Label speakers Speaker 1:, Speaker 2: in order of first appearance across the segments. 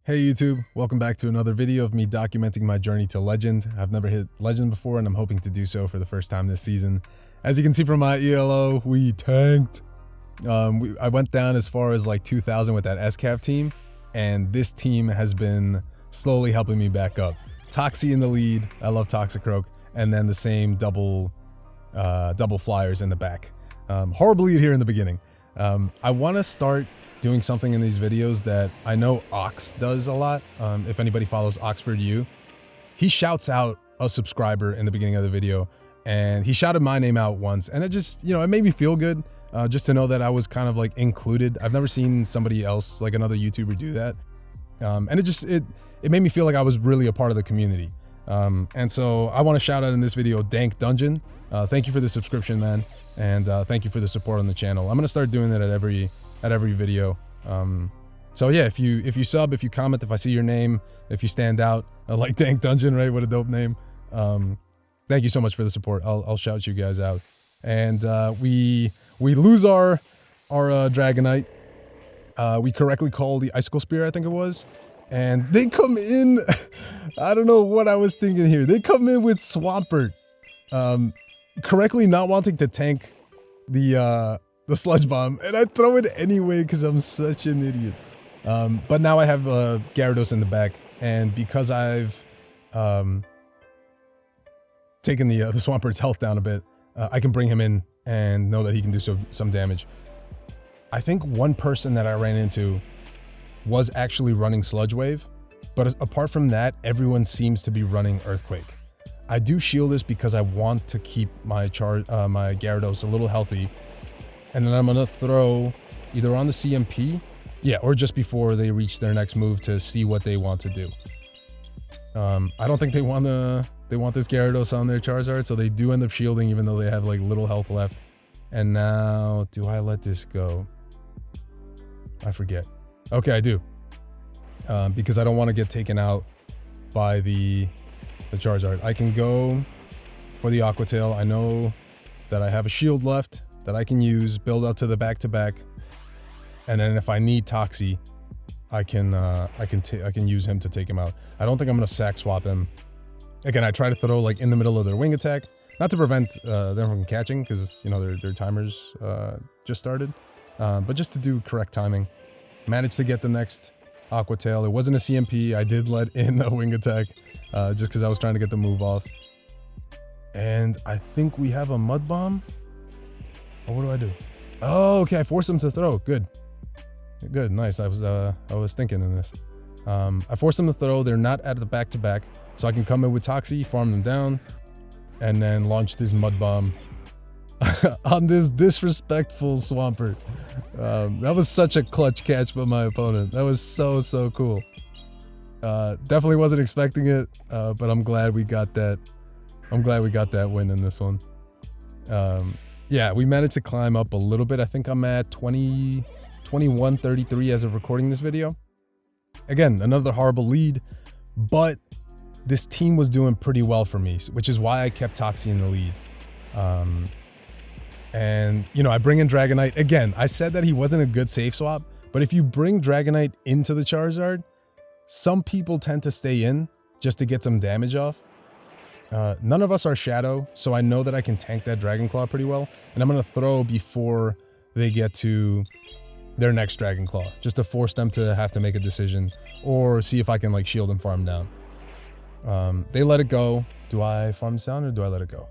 Speaker 1: Hey YouTube, welcome back to another video of me documenting my journey to Legend. I've never hit Legend before and I'm hoping to do so for the first time this season. As you can see from my ELO, we tanked. I went down as far as like 2000 with that SCAV team, and this team has been slowly helping me back up. Toxie in the lead, I love TOXICROAK, and then the same double flyers in the back. Horrible lead here in the beginning. I want to start doing something in these videos that I know Ox does a lot. If anybody follows Oxford U, he shouts out a subscriber in the beginning of the video, and he shouted my name out once, and it just, it made me feel good just to know that I was kind of like included. I've never seen somebody else, like another YouTuber, do that, and it made me feel like I was really a part of the community. And so I want to shout out in this video Dank Dungeon. Thank you for the subscription, man, and thank you for the support on the channel. I'm gonna start doing that at every video. So yeah, if you sub, if you comment, if I see your name, if you stand out, like Dank Dungeon, right? What a dope name. Thank you so much for the support. I'll shout you guys out. And we lose our Dragonite. We correctly call the Icicle Spear, I think it was. And they come in, I don't know what I was thinking here. They come in with Swampert. Correctly not wanting to tank the Sludge Bomb, and I throw it anyway because I'm such an idiot. But now I have Gyarados in the back, and because I've taken the Swampert's health down a bit, I can bring him in and know that he can do some damage. I think one person that I ran into was actually running Sludge Wave, but apart from that, everyone seems to be running Earthquake. I do shield this because I want to keep my my Gyarados a little healthy. And then I'm gonna throw either on the CMP, yeah, or just before they reach their next move to see what they want to do. I don't think they want this Gyarados on their Charizard, so they do end up shielding even though they have like little health left. And now, do I let this go? I forget. Okay, I do. Because I don't want to get taken out by the Charizard. I can go for the Aqua Tail. I know that I have a shield left that I can use, build up to the back-to-back, and then if I need Toxie, I can use him to take him out. I don't think I'm gonna sack swap him. Again, I try to throw like in the middle of their wing attack, not to prevent them from catching, because their timers just started, but just to do correct timing. Managed to get the next Aqua Tail. It wasn't a CMP. I did let in a wing attack just because I was trying to get the move off. And I think we have a Mud Bomb. Oh, what do I do? Oh, okay, I forced him to throw. Good. Good, nice. I was thinking in this. I forced them to throw. They're not at the back-to-back, so I can come in with Toxie, farm them down, and then launch this Mud Bomb on this disrespectful Swampert. That was such a clutch catch by my opponent. That was so cool. Definitely wasn't expecting it, but I'm glad we got that. I'm glad we got that win in this one. Yeah, we managed to climb up a little bit. I think I'm at 21-33 as of recording this video. Again, another horrible lead, but this team was doing pretty well for me, which is why I kept Toxie in the lead. And, I bring in Dragonite. Again, I said that he wasn't a good safe swap, but if you bring Dragonite into the Charizard, some people tend to stay in just to get some damage off. None of us are Shadow, so I know that I can tank that Dragon Claw pretty well, and I'm going to throw before they get to their next Dragon Claw, just to force them to have to make a decision, or see if I can like shield and farm down. They let it go. Do I farm this down or do I let it go?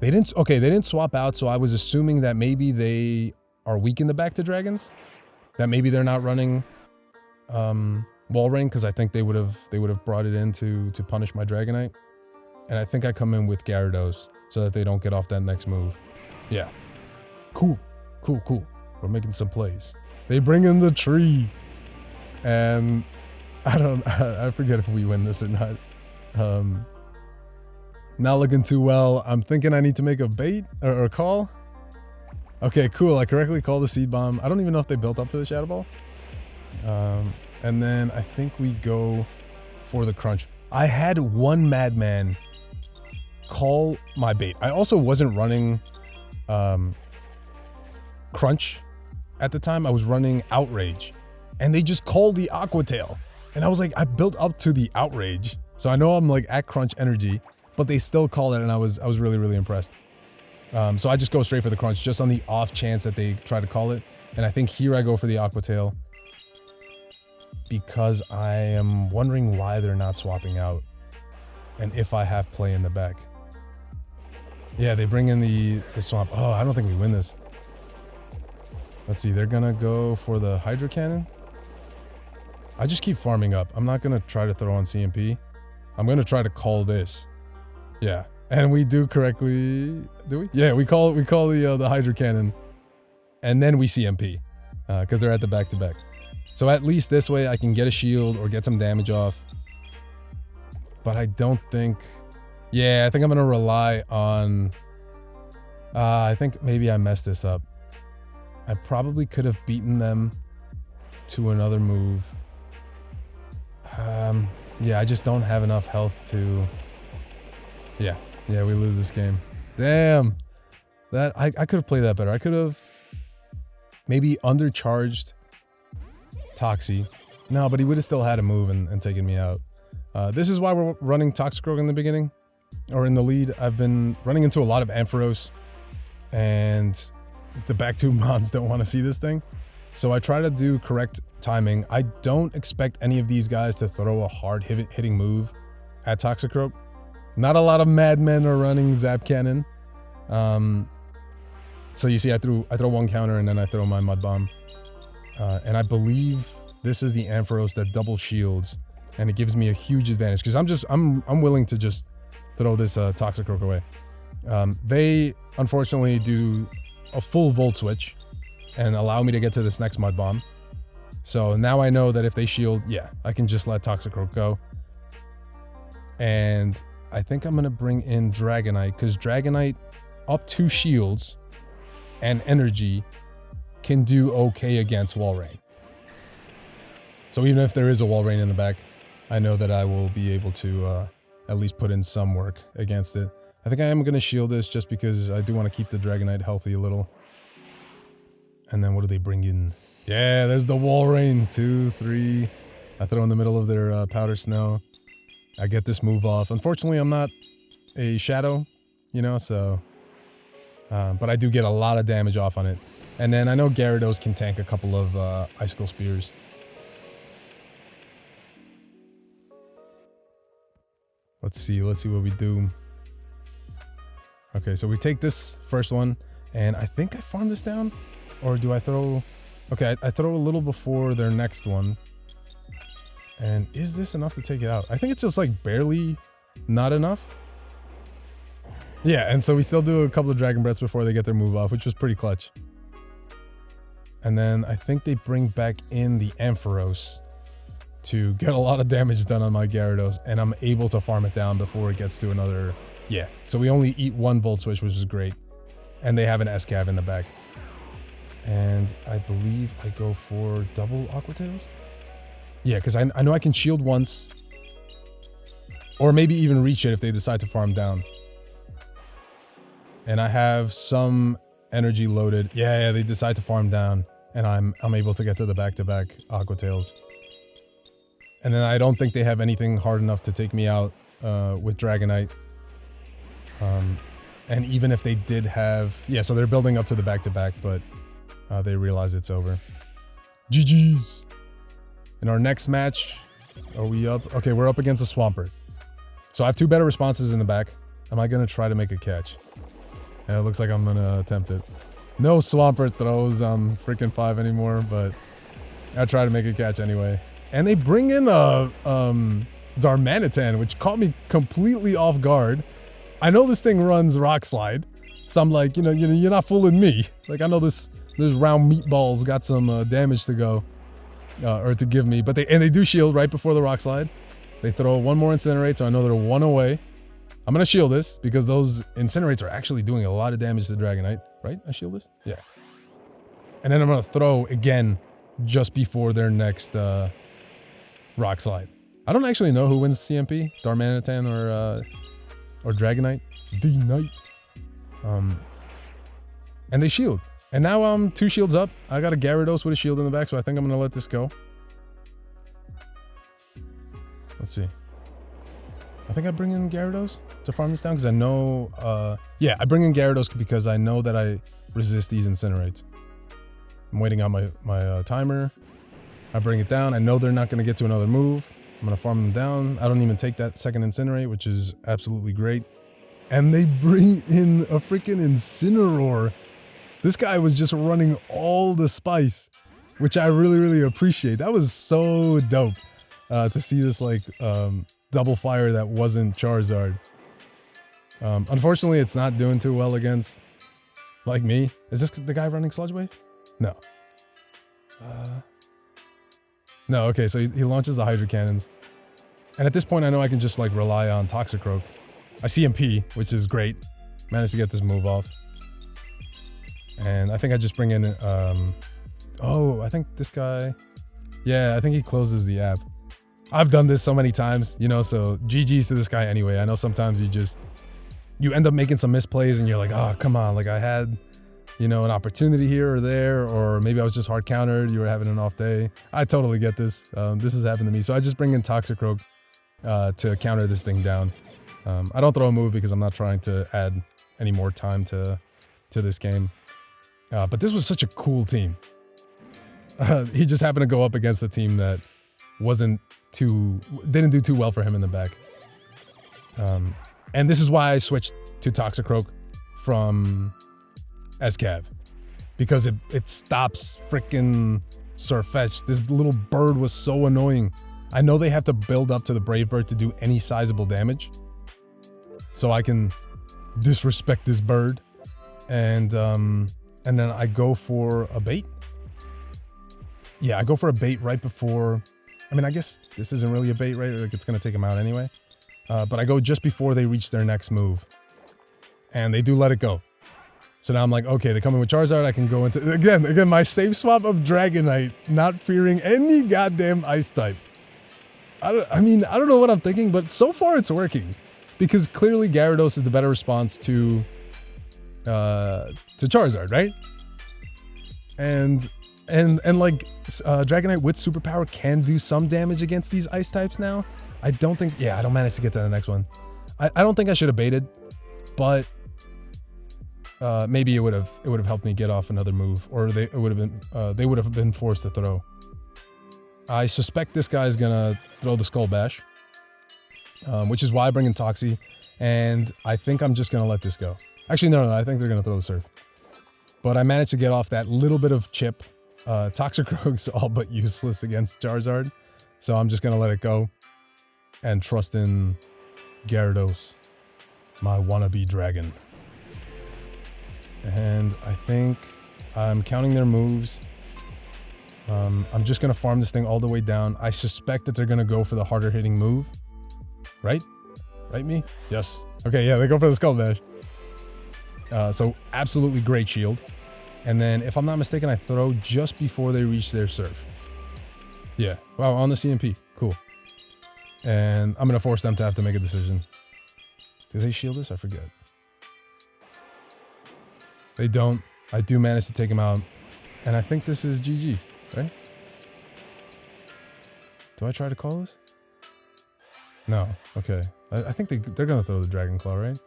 Speaker 1: They didn't swap out, so I was assuming that maybe they are weak in the back to dragons, that maybe they're not running Wall Ring, because I think they would have brought it in to punish my Dragonite. And I think I come in with Gyarados so that they don't get off that next move. Yeah. Cool. We're making some plays. They bring in the tree. And I forget if we win this or not. Not looking too well. I'm thinking I need to make a bait or a call. Okay, cool. I correctly called the Seed Bomb. I don't even know if they built up to the Shadow Ball. And then I think we go for the Crunch. I had one Madman call my bait. I also wasn't running Crunch at the time. I was running Outrage. and they just called the Aqua Tail. And I was like, I built up to the outrage. So I know I'm like at crunch energy, but they still called it, and I was really, really impressed. So I just go straight for the crunch, just on the off chance that they try to call it. And I think here I go for the Aqua Tail, because I am wondering why they're not swapping out, and if I have play in the back. Yeah, they bring in the swamp. Oh, I don't think we win this. Let's see, they're gonna go for the Hydro Cannon. I just keep farming up. I'm not gonna try to throw on CMP. I'm gonna try to call this. Yeah, and we do correctly. Do we? Yeah, we call the Hydro Cannon, and then we CMP, because they're at the back-to-back. So at least this way I can get a shield or get some damage off. But I don't think... Yeah, I think I'm going to rely on... I think maybe I messed this up. I probably could have beaten them to another move. Yeah, I just don't have enough health to... Yeah, we lose this game. Damn! That I could have played that better. I could have maybe undercharged Toxie. No, but he would have still had a move and taken me out. This is why we're running TOXICROAK in the beginning, or in the lead. I've been running into a lot of Ampharos, and the back two mods don't want to see this thing. So I try to do correct timing. I don't expect any of these guys to throw a hard hitting move at TOXICROAK. Not a lot of madmen are running Zap Cannon. So you see, I throw one counter and then I throw my Mud Bomb. And I believe this is the Ampharos that double shields, and it gives me a huge advantage because I'm willing to just throw this TOXICROAK away. They unfortunately do a full Volt Switch and allow me to get to this next Mud Bomb. So now I know that if they shield, yeah, I can just let TOXICROAK go. And I think I'm gonna bring in Dragonite, because Dragonite up 2 shields and energy can do okay against Wall Rain. So even if there is a Wall Rain in the back, I know that I will be able to at least put in some work against it. I think I am going to shield this just because I do want to keep the Dragonite healthy a little. And then what do they bring in? Yeah, there's the Wall Rain. 2, 3. I throw in the middle of their Powder Snow. I get this move off. Unfortunately, I'm not a Shadow, you know, so... but I do get a lot of damage off on it. And then I know Gyarados can tank a couple of Icicle Spears. Let's see what we do. Okay, so we take this first one, and I think I farm this down? Or do I throw... Okay, I throw a little before their next one. And is this enough to take it out? I think it's just like barely not enough. Yeah, and so we still do a couple of Dragon Breaths before they get their move off, which was pretty clutch. And then I think they bring back in the Ampharos to get a lot of damage done on my Gyarados, and I'm able to farm it down before it gets to another... Yeah, so we only eat 1 Volt Switch, which is great. And they have an S-Cav in the back. And I believe I go for double Aqua Tails? Yeah, because I know I can shield once. Or maybe even reach it if they decide to farm down. And I have some energy loaded. Yeah, they decide to farm down. And I'm able to get to the back-to-back Aqua Tails. And then I don't think they have anything hard enough to take me out with Dragonite. And even if they did have... Yeah, so they're building up to the back-to-back, but they realize it's over. GG's! In our next match, are we up? Okay, we're up against a Swampert. So I have 2 better responses in the back. Am I going to try to make a catch? Yeah, it looks like I'm going to attempt it. No Swampert throws on freaking 5 anymore, but I try to make a catch anyway. And they bring in a Darmanitan, which caught me completely off guard. I know this thing runs Rock Slide, so I'm like, you're not fooling me. Like, I know this round meatball's got some damage to go, or to give me, but they do shield right before the Rock Slide. They throw 1 more Incinerate, so I know they're 1 away. I'm gonna shield this because those Incinerates are actually doing a lot of damage to Dragonite, right? I shield this? Yeah. And then I'm gonna throw again just before their next Rock Slide. I don't actually know who wins CMP, Darmanitan or Dragonite. D-Knight. And they shield. And now I'm 2 shields up. I got a Gyarados with a shield in the back, so I think I'm gonna let this go. Let's see. I think I bring in Gyarados to farm this down because I know, yeah, I bring in Gyarados because I know that I resist these Incinerates. I'm waiting on my timer. I bring it down. I know they're not going to get to another move. I'm going to farm them down. I don't even take that second Incinerate, which is absolutely great. And they bring in a freaking Incineroar. This guy was just running all the spice, which I really, really appreciate. That was so dope to see this like double fire that wasn't Charizard. Unfortunately, it's not doing too well against like me. Is this the guy running Sludge Wave? No. No, okay, so he launches the Hydro Cannons. And at this point, I know I can just like rely on Toxicroak. I CMP, which is great. Managed to get this move off. And I think I just bring in, oh, I think this guy, yeah, I think he closes the app. I've done this so many times, you know, so GG's to this guy anyway. I know sometimes you end up making some misplays and you're like, oh, come on, like I had, you know, an opportunity here or there, or maybe I was just hard countered, you were having an off day. I totally get this. This has happened to me. So I just bring in Toxicroak to counter this thing down. I don't throw a move because I'm not trying to add any more time to this game. But this was such a cool team. He just happened to go up against a team that didn't do too well for him in the back. And this is why I switched to Toxicroak from Escav, because it stops freaking Surfetch. This little bird was so annoying. I know they have to build up to the Brave Bird to do any sizable damage, so I can disrespect this bird, and then I go for a bait. Yeah, I go for a bait right before. I mean, I guess this isn't really a bait, right? Like it's gonna take them out anyway. But I go just before they reach their next move, and they do let it go. So now I'm like, okay, they come in with Charizard. I can go into again my safe swap of Dragonite, not fearing any goddamn Ice type. I mean, I don't know what I'm thinking, but so far it's working, because clearly Gyarados is the better response to Charizard, right? And like Dragonite with superpower can do some damage against these Ice types now. I don't think, yeah, I don't manage to get to the next one. I don't think I should have baited, but maybe it would have helped me get off another move, or they would have been forced to throw. I suspect this guy's gonna throw the Skull Bash, which is why I bring in Toxie, and I think I'm just gonna let this go. Actually, no, I think they're gonna throw the Surf. But I managed to get off that little bit of chip. Toxicroak's all but useless against Charizard, so I'm just gonna let it go and trust in Gyarados, my wannabe dragon. And I think I'm counting their moves. I'm just gonna farm this thing all the way down. I suspect that they're gonna go for the harder hitting move, right? Right, me? Yes. Okay, yeah, they go for the Skull Bash. So absolutely great shield. And then, if I'm not mistaken, I throw just before they reach their Surf. Yeah. Wow, on the CMP. Cool. And I'm going to force them to have to make a decision. Do they shield this? I forget. They don't. I do manage to take him out. And I think this is GG's, right? Do I try to call this? No. Okay. I think they're going to throw the Dragon Claw, right?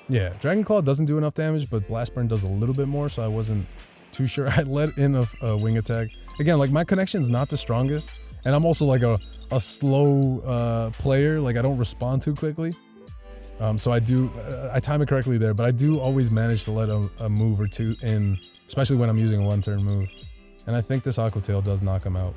Speaker 1: Yeah, Dragon Claw doesn't do enough damage, but Blast Burn does a little bit more, so I wasn't too sure. I let in a Wing Attack. Again, like my connection's not the strongest, and I'm also like a slow player. Like I don't respond too quickly. So I time it correctly there, but I do always manage to let a move or two in, especially when I'm using a one-turn move. And I think this Aqua Tail does knock him out.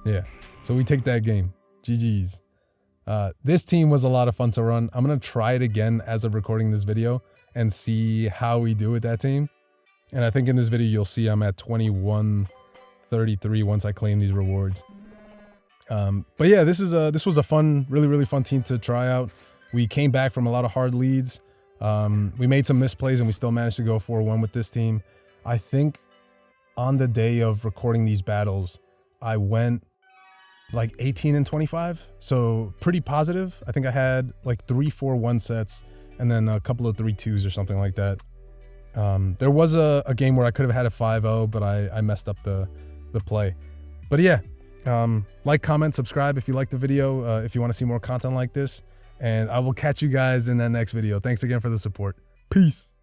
Speaker 1: Yeah, so we take that game. GG's. This team was a lot of fun to run. I'm going to try it again as of recording this video and see how we do with that team. And I think in this video, you'll see I'm at 2133 once I claim these rewards. But yeah, this was a fun, really, really fun team to try out. We came back from a lot of hard leads. We made some misplays and we still managed to go 4-1 with this team. I think on the day of recording these battles, I went like 18 and 25, so pretty positive. I think I had like 3 4-1 sets and then a couple of 3-2s or something like that. There was a game where I could have had a 5-0, but I messed up the play. But yeah, Like, comment, subscribe if you like the video, if you want to see more content like this. And I will catch you guys in that next video. Thanks again for the support. Peace.